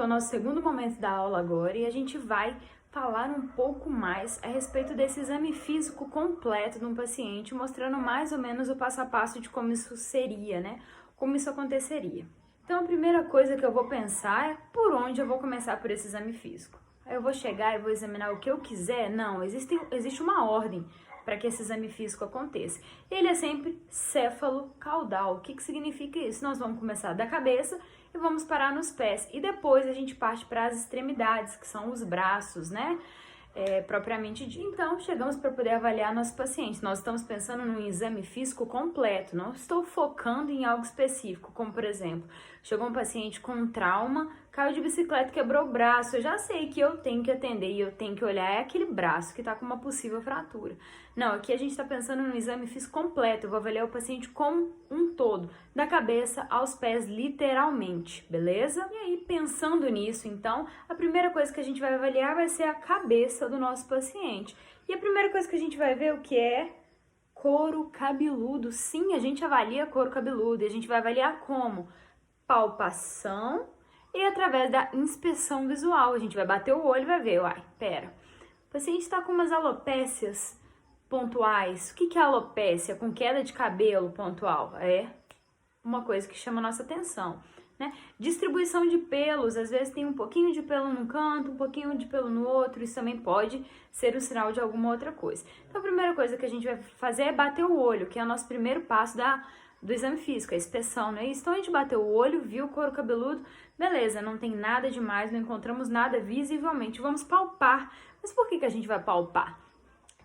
então o nosso segundo momento da aula agora e a gente vai falar um pouco mais a respeito desse exame físico completo de um paciente, mostrando mais ou menos o passo a passo de como isso seria, né? Como isso aconteceria. Então a primeira coisa que eu vou pensar é por onde eu vou começar por esse exame físico. Eu vou chegar e vou examinar o que eu quiser? Não, existe uma ordem para que esse exame físico aconteça. Ele é sempre céfalo-caudal. O que significa isso? Nós vamos começar da cabeça e vamos parar nos pés. E depois a gente parte para as extremidades, que são os braços, né? Propriamente dito. Então, chegamos para poder avaliar nosso paciente. Nós estamos pensando num exame físico completo, não estou focando em algo específico, como por exemplo, chegou um paciente com um trauma, caiu de bicicleta e quebrou o braço. Eu já sei que eu tenho que atender e eu tenho que olhar aquele braço que está com uma possível fratura. Não, aqui a gente está pensando num exame físico completo. Eu vou avaliar o paciente como um todo, da cabeça aos pés, literalmente, beleza? E aí, pensando nisso, então, a primeira coisa que a gente vai avaliar vai ser a cabeça do nosso paciente. E a primeira coisa que a gente vai ver o que é couro cabeludo. Sim, a gente avalia couro cabeludo e a gente vai avaliar como? Palpação e através da inspeção visual. A gente vai bater o olho e vai ver, uai, pera, o paciente está com umas alopécias pontuais. O que é alopécia? Com queda de cabelo pontual? É uma coisa que chama a nossa atenção, né? Distribuição de pelos, às vezes tem um pouquinho de pelo num canto, um pouquinho de pelo no outro, isso também pode ser o sinal de alguma outra coisa. Então a primeira coisa que a gente vai fazer é bater o olho, que é o nosso primeiro passo do exame físico, a inspeção, não é isso? Então a gente bateu o olho, viu o couro cabeludo, beleza, não tem nada demais, não encontramos nada visivelmente, vamos palpar. Mas por que a gente vai palpar?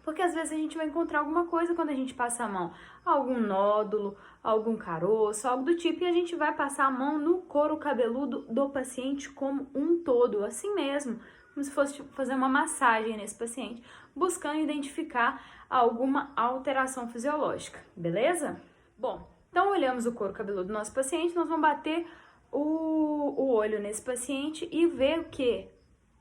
Porque às vezes a gente vai encontrar alguma coisa quando a gente passa a mão, algum nódulo, algum caroço, algo do tipo, e a gente vai passar a mão no couro cabeludo do paciente como um todo, assim mesmo, como se fosse fazer uma massagem nesse paciente, buscando identificar alguma alteração fisiológica, beleza? Bom, então olhamos o couro cabeludo do nosso paciente, nós vamos bater o olho nesse paciente e ver o que?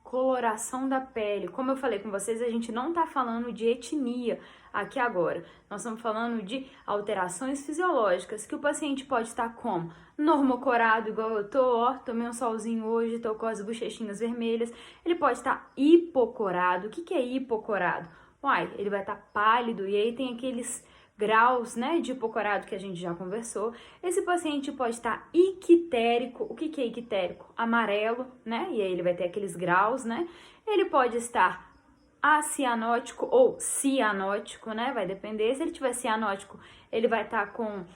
Coloração da pele. Como eu falei com vocês, a gente não tá falando de etnia aqui agora. Nós estamos falando de alterações fisiológicas que o paciente pode estar como normocorado, igual eu tô, ó, tomei um solzinho hoje, tô com as bochechinhas vermelhas. Ele pode estar hipocorado. O que é hipocorado? Uai, ele vai estar pálido e aí tem aqueles graus, né, de hipocorado que a gente já conversou. Esse paciente pode estar ictérico. O que é ictérico? Amarelo, né, e aí ele vai ter aqueles graus, né. Ele pode estar acianótico ou cianótico, né, vai depender. Se ele tiver cianótico, ele vai estar com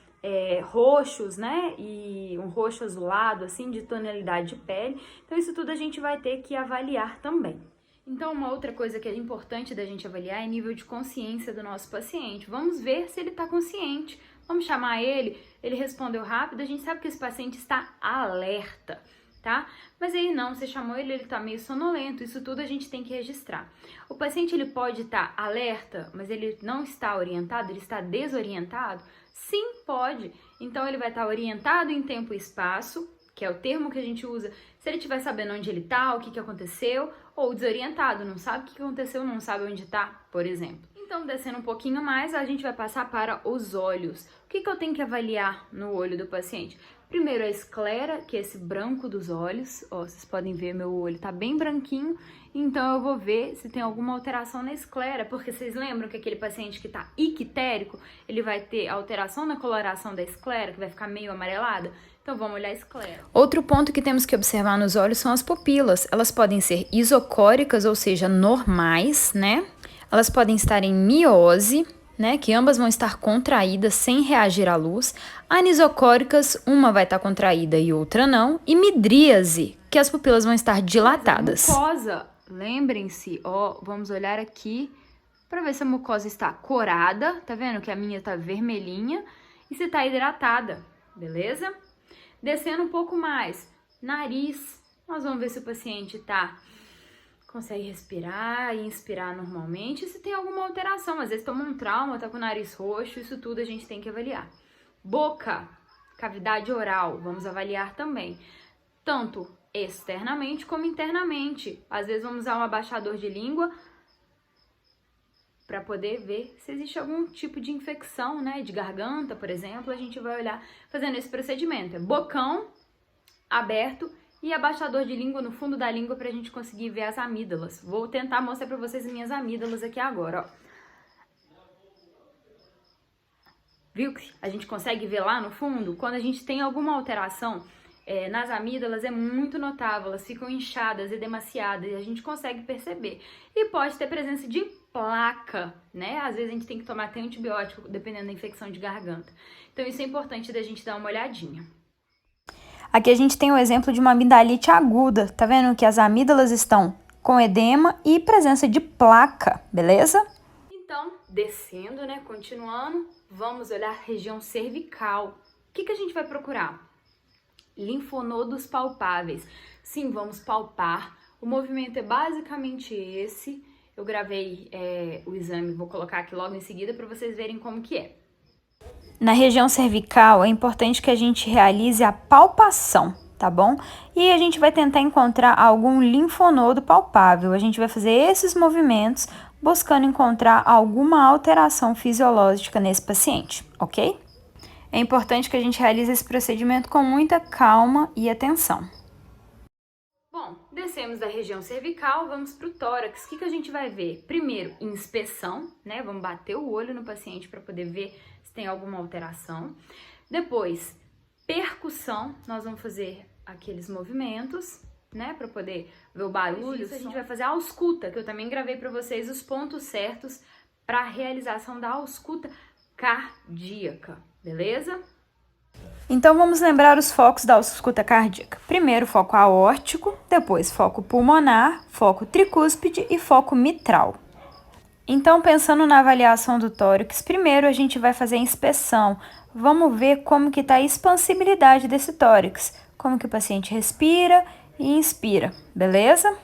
roxos, né, e um roxo azulado, assim, de tonalidade de pele. Então isso tudo a gente vai ter que avaliar também. Então, uma outra coisa que é importante da gente avaliar é o nível de consciência do nosso paciente. Vamos ver se ele está consciente. Vamos chamar ele respondeu rápido, a gente sabe que esse paciente está alerta, tá? Mas aí não, você chamou ele está meio sonolento, isso tudo a gente tem que registrar. O paciente, ele pode estar alerta, mas ele não está orientado, ele está desorientado? Sim, pode. Então, ele vai estar orientado em tempo e espaço, que é o termo que a gente usa, se ele estiver sabendo onde ele está, o que aconteceu, ou desorientado, não sabe o que aconteceu, não sabe onde está, por exemplo. Então, descendo um pouquinho mais, a gente vai passar para os olhos. O que eu tenho que avaliar no olho do paciente? Primeiro, a esclera, que é esse branco dos olhos. Ó, vocês podem ver, meu olho tá bem branquinho, então eu vou ver se tem alguma alteração na esclera, porque vocês lembram que aquele paciente que tá ictérico, ele vai ter alteração na coloração da esclera, que vai ficar meio amarelada? Então vamos olhar a esclera. Outro ponto que temos que observar nos olhos são as pupilas. Elas podem ser isocóricas, ou seja, normais, né? Elas podem estar em miose, né, que ambas vão estar contraídas sem reagir à luz. Anisocóricas, uma vai estar contraída e outra não. E midríase, que as pupilas vão estar dilatadas. Mucosa, lembrem-se, ó, vamos olhar aqui para ver se a mucosa está corada, tá vendo que a minha tá vermelhinha, e se tá hidratada, beleza? Descendo um pouco mais, nariz, nós vamos ver se o paciente consegue respirar e inspirar normalmente, se tem alguma alteração, às vezes toma um trauma, tá com o nariz roxo, isso tudo a gente tem que avaliar. Boca, cavidade oral, vamos avaliar também, tanto externamente como internamente. Às vezes vamos usar um abaixador de língua para poder ver se existe algum tipo de infecção, né, de garganta, por exemplo, a gente vai olhar fazendo esse procedimento. É bocão aberto e abaixador de língua no fundo da língua para a gente conseguir ver as amígdalas. Vou tentar mostrar para vocês as minhas amígdalas aqui agora, ó. Viu que a gente consegue ver lá no fundo? Quando a gente tem alguma alteração nas amígdalas, é muito notável, elas ficam inchadas, edemaciadas, e a gente consegue perceber. E pode ter presença de placa, né? Às vezes a gente tem que tomar até antibiótico, dependendo da infecção de garganta. Então isso é importante da gente dar uma olhadinha. Aqui a gente tem o exemplo de uma amidalite aguda, tá vendo que as amígdalas estão com edema e presença de placa, beleza? Então, descendo, né, continuando, vamos olhar a região cervical. O que a gente vai procurar? Linfonodos palpáveis. Sim, vamos palpar. O movimento é basicamente esse. Eu gravei o exame, vou colocar aqui logo em seguida para vocês verem como que é. Na região cervical, é importante que a gente realize a palpação, tá bom? E a gente vai tentar encontrar algum linfonodo palpável. A gente vai fazer esses movimentos buscando encontrar alguma alteração fisiológica nesse paciente, ok? É importante que a gente realize esse procedimento com muita calma e atenção. Bom, descemos da região cervical, vamos para o tórax. O que a gente vai ver? Primeiro, inspeção, né? Vamos bater o olho no paciente para poder ver se tem alguma alteração. Depois, percussão, nós vamos fazer aqueles movimentos, né? Para poder ver o barulho. Isso a gente vai fazer a ausculta, que eu também gravei para vocês os pontos certos para a realização da ausculta cardíaca, beleza? Então, vamos lembrar os focos da ausculta cardíaca. Primeiro, foco aórtico, depois foco pulmonar, foco tricúspide e foco mitral. Então, pensando na avaliação do tórax, primeiro a gente vai fazer a inspeção. Vamos ver como que está a expansibilidade desse tórax, como que o paciente respira e inspira, beleza?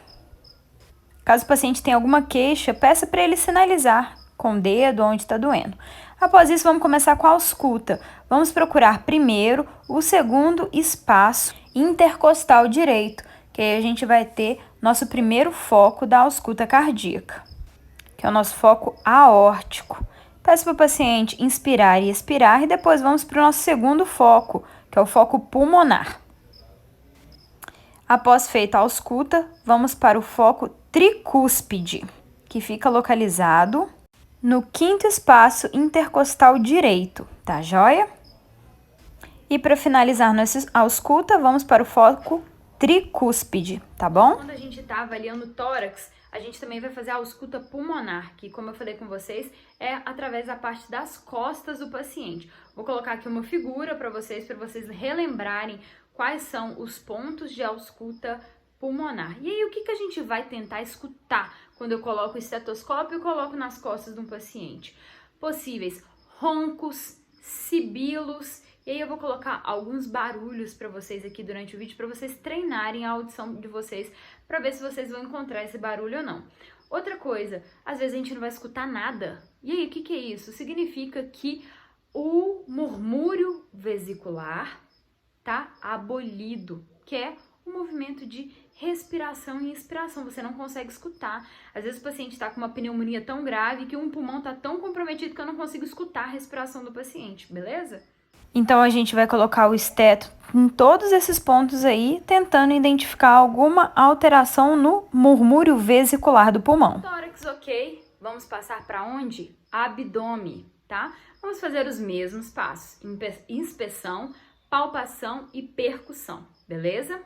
Caso o paciente tenha alguma queixa, peça para ele sinalizar com o dedo onde está doendo. Após isso, vamos começar com a ausculta. Vamos procurar primeiro o segundo espaço intercostal direito, que aí a gente vai ter nosso primeiro foco da ausculta cardíaca, que é o nosso foco aórtico. Peço para o paciente inspirar e expirar e depois vamos para o nosso segundo foco, que é o foco pulmonar. Após feita a ausculta, vamos para o foco tricúspide, que fica localizado no quinto espaço intercostal direito, tá joia? E para finalizar nossa ausculta, vamos para o foco tricúspide, tá bom? Quando a gente tá avaliando o tórax, a gente também vai fazer a ausculta pulmonar, que, como eu falei com vocês, é através da parte das costas do paciente. Vou colocar aqui uma figura para vocês relembrarem quais são os pontos de ausculta pulmonar. E aí, o que a gente vai tentar escutar quando eu coloco o estetoscópio e coloco nas costas de um paciente? Possíveis roncos, sibilos, e aí eu vou colocar alguns barulhos para vocês aqui durante o vídeo, para vocês treinarem a audição de vocês, para ver se vocês vão encontrar esse barulho ou não. Outra coisa, às vezes a gente não vai escutar nada. E aí, o que é isso? Significa que o murmúrio vesicular tá abolido, que é o movimento de respiração e inspiração, você não consegue escutar. Às vezes o paciente está com uma pneumonia tão grave que um pulmão está tão comprometido que eu não consigo escutar a respiração do paciente, beleza? Então, a gente vai colocar o esteto em todos esses pontos aí, tentando identificar alguma alteração no murmúrio vesicular do pulmão. Tórax, ok. Vamos passar para onde? Abdômen, tá? Vamos fazer os mesmos passos. Inspeção, palpação e percussão, beleza?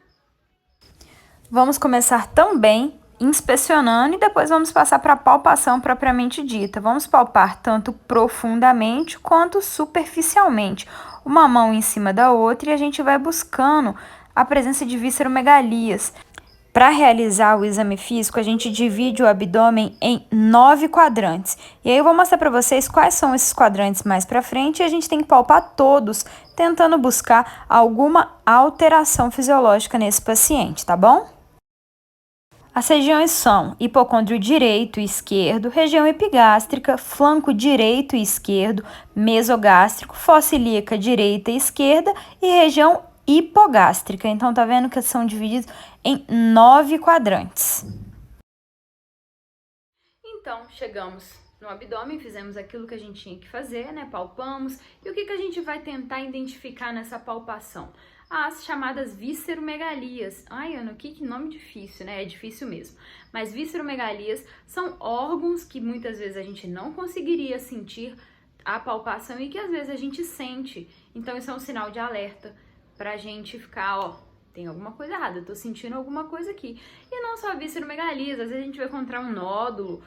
Vamos começar também inspecionando e depois vamos passar para a palpação propriamente dita. Vamos palpar tanto profundamente quanto superficialmente, uma mão em cima da outra, e a gente vai buscando a presença de visceromegalias. Para realizar o exame físico, a gente divide o abdômen em 9 quadrantes. E aí eu vou mostrar para vocês quais são esses quadrantes mais para frente, e a gente tem que palpar todos, tentando buscar alguma alteração fisiológica nesse paciente, tá bom? As regiões são hipocôndrio direito e esquerdo, região epigástrica, flanco direito e esquerdo, mesogástrico, fossa ilíaca direita e esquerda e região hipogástrica. Então, tá vendo que são divididos em 9 quadrantes. Então, chegamos no abdômen, fizemos aquilo que a gente tinha que fazer, né? Palpamos. E o que a gente vai tentar identificar nessa palpação? As chamadas visceromegalias. Ai, Ana, que nome difícil, né? É difícil mesmo. Mas visceromegalias são órgãos que muitas vezes a gente não conseguiria sentir a palpação e que às vezes a gente sente. Então isso é um sinal de alerta pra gente ficar, ó, tem alguma coisa errada, eu tô sentindo alguma coisa aqui. E não só visceromegalias, às vezes a gente vai encontrar um nódulo,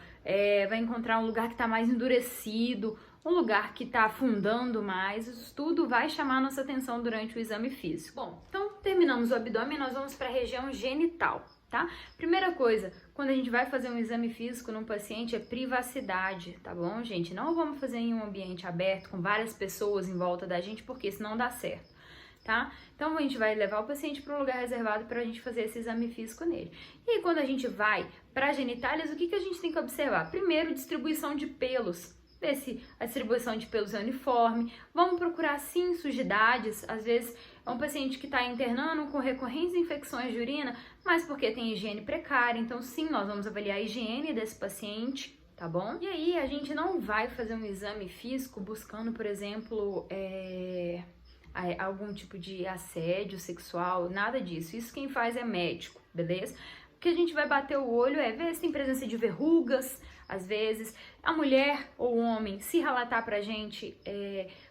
vai encontrar um lugar que tá mais endurecido, um lugar que tá afundando mais. Isso tudo vai chamar a nossa atenção durante o exame físico. Bom, então terminamos o abdômen, nós vamos para a região genital, tá? Primeira coisa, quando a gente vai fazer um exame físico num paciente, é privacidade, tá bom, gente? Não vamos fazer em um ambiente aberto, com várias pessoas em volta da gente, porque senão dá certo. Tá? Então a gente vai levar o paciente para um lugar reservado para a gente fazer esse exame físico nele. E aí, quando a gente vai para as genitálias, o que a gente tem que observar? Primeiro, distribuição de pelos. Ver se a distribuição de pelos é uniforme. Vamos procurar sim sujidades. Às vezes é um paciente que está internando com recorrentes infecções de urina, mas porque tem higiene precária. Então sim, nós vamos avaliar a higiene desse paciente. Tá bom? E aí a gente não vai fazer um exame físico buscando, por exemplo, algum tipo de assédio sexual, nada disso. Isso quem faz é médico, beleza? O que a gente vai bater o olho é ver se tem presença de verrugas, às vezes. A mulher ou o homem, se relatar pra gente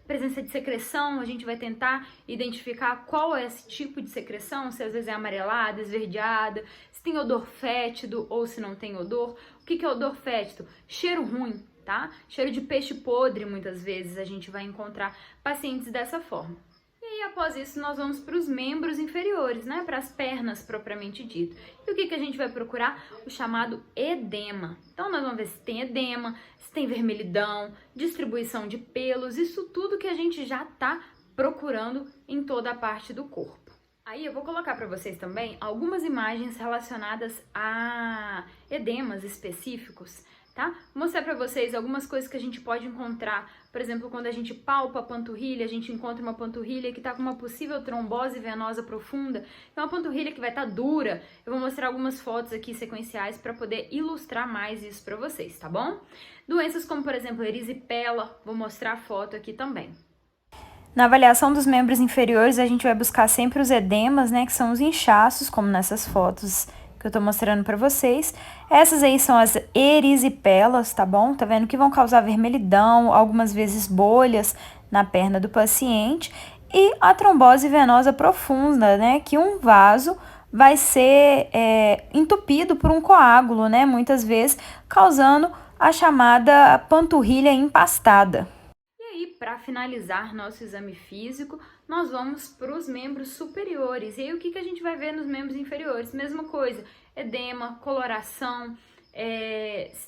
presença de secreção, a gente vai tentar identificar qual é esse tipo de secreção, se às vezes é amarelada, esverdeada, se tem odor fétido ou se não tem odor. O que é odor fétido? Cheiro ruim, tá? Cheiro de peixe podre, muitas vezes a gente vai encontrar pacientes dessa forma. E após isso nós vamos para os membros inferiores, né? Para as pernas propriamente dito. E o que a gente vai procurar? O chamado edema. Então nós vamos ver se tem edema, se tem vermelhidão, distribuição de pelos, isso tudo que a gente já tá procurando em toda a parte do corpo. Aí eu vou colocar para vocês também algumas imagens relacionadas a edemas específicos, tá? Vou mostrar para vocês algumas coisas que a gente pode encontrar. Por exemplo, quando a gente palpa a panturrilha, a gente encontra uma panturrilha que está com uma possível trombose venosa profunda. É uma panturrilha que vai estar dura. Eu vou mostrar algumas fotos aqui sequenciais para poder ilustrar mais isso para vocês, tá bom? Doenças como, por exemplo, erisipela, vou mostrar a foto aqui também. Na avaliação dos membros inferiores, a gente vai buscar sempre os edemas, né, que são os inchaços, como nessas fotos que eu tô mostrando pra vocês. Essas aí são as erisipelas, tá bom? Tá vendo que vão causar vermelhidão, algumas vezes bolhas na perna do paciente. E a trombose venosa profunda, né, que um vaso vai ser entupido por um coágulo, né, muitas vezes causando a chamada panturrilha empastada. Para finalizar nosso exame físico, nós vamos para os membros superiores. E aí, o que a gente vai ver nos membros inferiores? Mesma coisa, edema, coloração,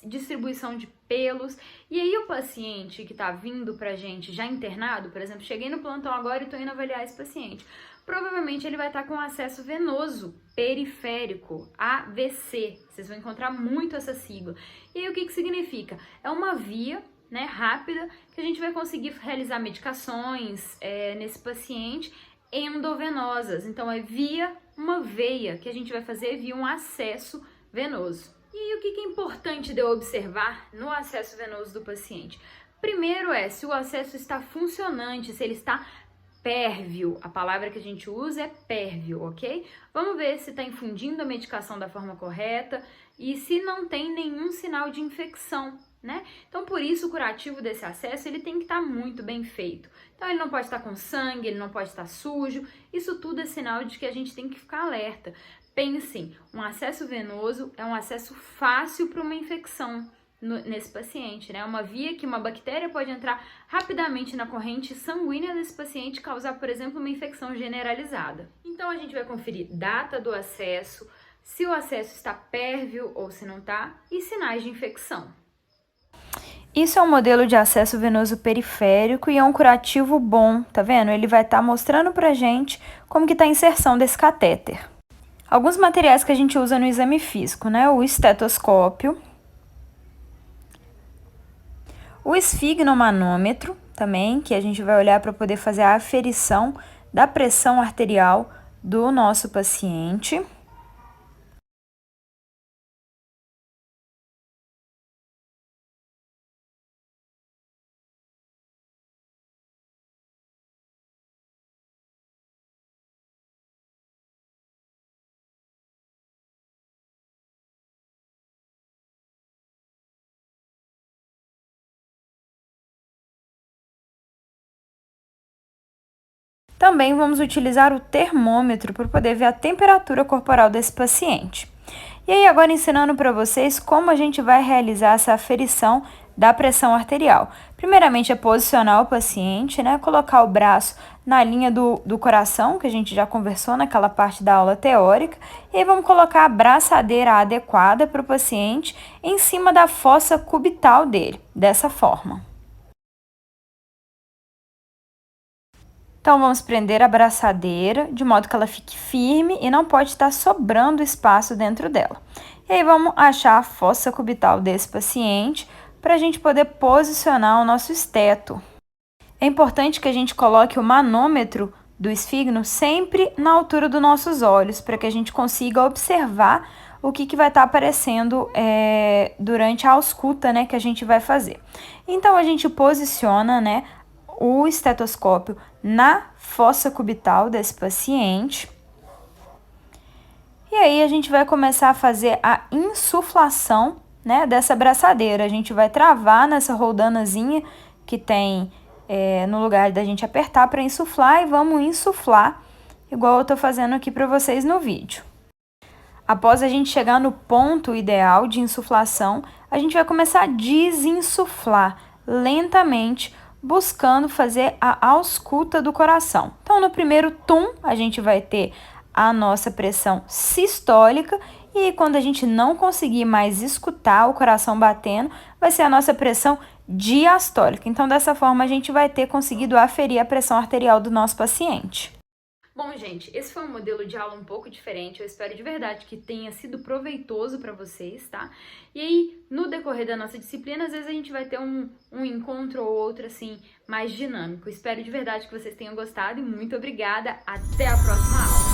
distribuição de pelos. E aí, o paciente que está vindo para a gente já internado, por exemplo, cheguei no plantão agora e estou indo avaliar esse paciente. Provavelmente ele vai estar com acesso venoso periférico, AVC. Vocês vão encontrar muito essa sigla. E aí, o que significa? É uma via, né, rápida, que a gente vai conseguir realizar medicações nesse paciente endovenosas. Então, é via uma veia que a gente vai fazer via um acesso venoso. E aí, o que é importante de eu observar no acesso venoso do paciente? Primeiro se o acesso está funcionante, se ele está pérvio. A palavra que a gente usa é pérvio, ok? Vamos ver se está infundindo a medicação da forma correta e se não tem nenhum sinal de infecção, né? Então, por isso, o curativo desse acesso, ele tem que estar muito bem feito. Então, ele não pode estar com sangue, ele não pode estar sujo. Isso tudo é sinal de que a gente tem que ficar alerta. Pensem, um acesso venoso é um acesso fácil para uma infecção nesse paciente, né? Uma via que uma bactéria pode entrar rapidamente na corrente sanguínea desse paciente e causar, por exemplo, uma infecção generalizada. Então, a gente vai conferir data do acesso, se o acesso está pérvio ou se não está, e sinais de infecção. Isso é um modelo de acesso venoso periférico e é um curativo bom, tá vendo? Ele vai estar mostrando pra gente como que tá a inserção desse catéter. Alguns materiais que a gente usa no exame físico, né? O estetoscópio, o esfigmomanômetro também, que a gente vai olhar para poder fazer a aferição da pressão arterial do nosso paciente. Também vamos utilizar o termômetro para poder ver a temperatura corporal desse paciente. E aí, agora ensinando para vocês como a gente vai realizar essa aferição da pressão arterial. Primeiramente é posicionar o paciente, né? Colocar o braço na linha do coração, que a gente já conversou naquela parte da aula teórica. E aí vamos colocar a braçadeira adequada para o paciente em cima da fossa cubital dele, dessa forma. Então, vamos prender a braçadeira de modo que ela fique firme e não pode estar sobrando espaço dentro dela. E aí, vamos achar a fossa cubital desse paciente para a gente poder posicionar o nosso esteto. É importante que a gente coloque o manômetro do esfígmo sempre na altura dos nossos olhos, para que a gente consiga observar o que vai estar aparecendo durante a ausculta, né, que a gente vai fazer. Então, a gente posiciona, né, o estetoscópio na fossa cubital desse paciente. E aí a gente vai começar a fazer a insuflação, né, dessa braçadeira. A gente vai travar nessa roldanazinha que tem no lugar da gente apertar para insuflar e vamos insuflar igual eu tô fazendo aqui para vocês no vídeo. Após a gente chegar no ponto ideal de insuflação, a gente vai começar a desinsuflar lentamente, buscando fazer a ausculta do coração. Então, no primeiro tum, a gente vai ter a nossa pressão sistólica e quando a gente não conseguir mais escutar o coração batendo, vai ser a nossa pressão diastólica. Então, dessa forma, a gente vai ter conseguido aferir a pressão arterial do nosso paciente. Bom, gente, esse foi um modelo de aula um pouco diferente, eu espero de verdade que tenha sido proveitoso para vocês, tá? E aí, no decorrer da nossa disciplina, às vezes a gente vai ter um encontro ou outro, assim, mais dinâmico. Espero de verdade que vocês tenham gostado e muito obrigada, até a próxima aula!